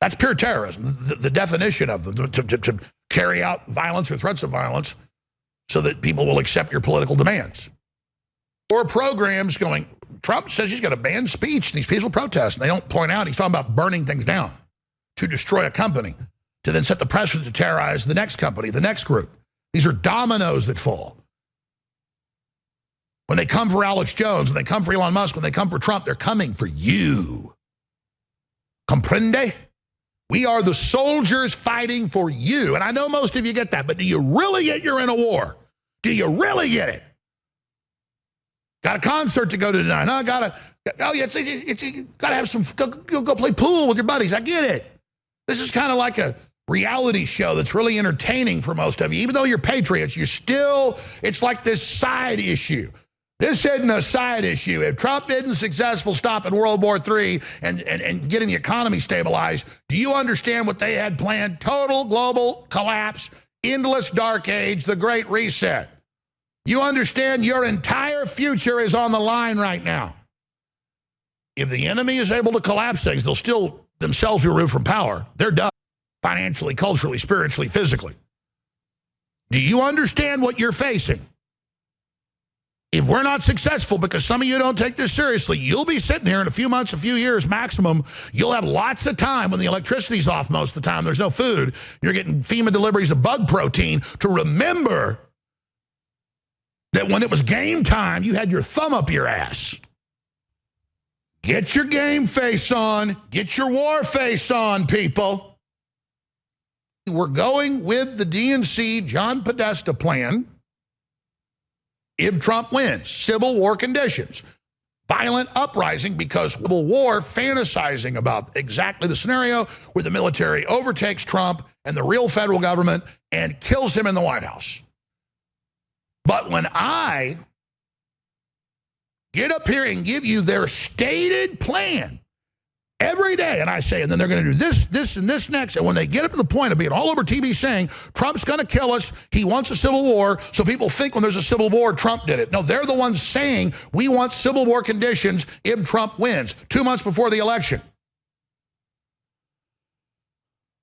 That's pure terrorism, the definition of them, to carry out violence or threats of violence so that people will accept your political demands. Or programs going, Trump says he's going to ban speech in these peaceful protests, and they don't point out he's talking about burning things down to destroy a company, to then set the precedent to terrorize the next company, the next group. These are dominoes that fall. When they come for Alex Jones, when they come for Elon Musk, when they come for Trump, they're coming for you. Comprende? We are the soldiers fighting for you. And I know most of you get that, but do you really get you're in a war? Do you really get it? Got a concert to go to tonight. No, gotta have some, go play pool with your buddies. I get it. This is kind of like a reality show that's really entertaining for most of you. Even though you're patriots, you're still, it's like this side issue. This isn't a side issue. If Trump isn't successful stopping World War III and getting the economy stabilized, do you understand what they had planned? Total global collapse, endless dark age, the Great Reset. You understand your entire future is on the line right now. If the enemy is able to collapse things, they'll still themselves be removed from power. They're done financially, culturally, spiritually, physically. Do you understand what you're facing? If we're not successful, because some of you don't take this seriously, you'll be sitting here in a few months, a few years maximum. You'll have lots of time when the electricity's off most of the time. There's no food. You're getting FEMA deliveries of bug protein to remember that when it was game time, you had your thumb up your ass. Get your game face on. Get your war face on, people. We're going with the DNC John Podesta plan. If Trump wins, civil war conditions, violent uprising because civil war, fantasizing about exactly the scenario where the military overtakes Trump and the real federal government and kills him in the White House. But when I get up here and give you their stated plan every day, and I say, and then they're going to do this, this, and this next, and when they get up to the point of being all over TV saying, Trump's going to kill us, he wants a civil war, so people think when there's a civil war, Trump did it. No, they're the ones saying we want civil war conditions if Trump wins, 2 months before the election.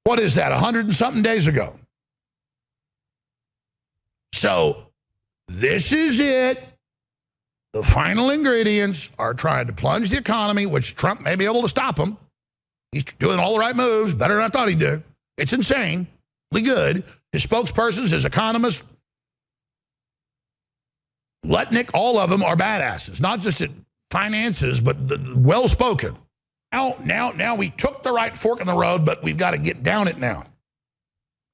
What is that, 100 and something days ago? So this is it. The final ingredients are trying to plunge the economy, which Trump may be able to stop him. He's doing all the right moves, better than I thought he'd do. It's insanely good. His spokespersons, his economists, Lutnick, all of them are badasses, not just at finances, but well-spoken. Now we took the right fork in the road, but we've got to get down it now.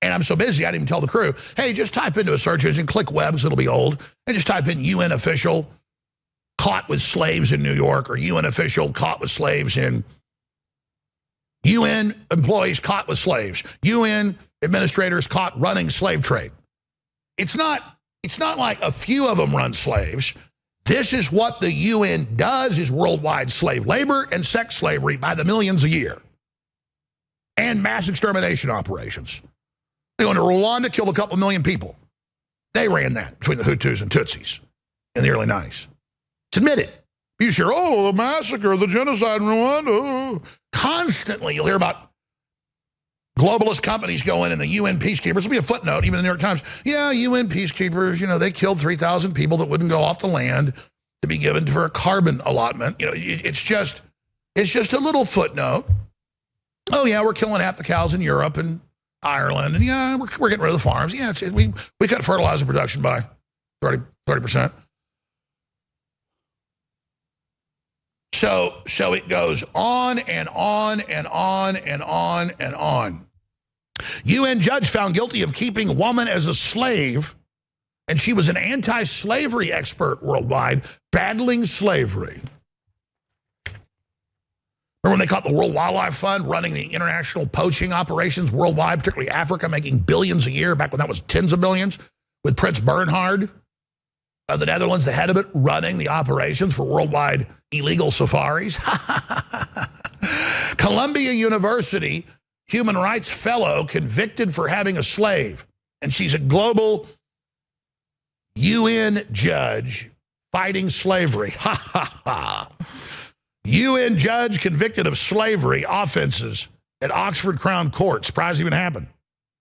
And I'm so busy, I didn't even tell the crew, hey, just type into a search engine, click web, because it'll be old, and just type in UN official caught with slaves in New York, or UN official caught with slaves in UN employees caught with slaves, UN administrators caught running slave trade. It's not like a few of them run slaves. This is what the UN does, is worldwide slave labor and sex slavery by the millions a year. And mass extermination operations. They went to Rwanda, killed a couple million people. They ran that between the Hutus and Tutsis in the early 90s. It's admitted. You hear, oh, the massacre, the genocide in Rwanda. Constantly you'll hear about globalist companies going and the UN peacekeepers. There'll be a footnote, even in the New York Times. Yeah, UN peacekeepers, you know, they killed 3,000 people that wouldn't go off the land to be given for a carbon allotment. You know, it's just a little footnote. Oh, yeah, we're killing half the cows in Europe and Ireland, and yeah, we're getting rid of the farms. Yeah, we cut fertilizer production by 30%. So it goes on and on and on and on and on. UN judge found guilty of keeping woman as a slave, and she was an anti-slavery expert worldwide, battling slavery. Remember when they caught the World Wildlife Fund running the international poaching operations worldwide, particularly Africa, making billions a year, back when that was tens of billions, with Prince Bernhard of the Netherlands, the head of it, running the operations for worldwide illegal safaris. Columbia University human rights fellow convicted for having a slave. And she's a global UN judge fighting slavery. Ha, ha, ha. UN judge convicted of slavery offenses at Oxford Crown Court. Surprised it even happened.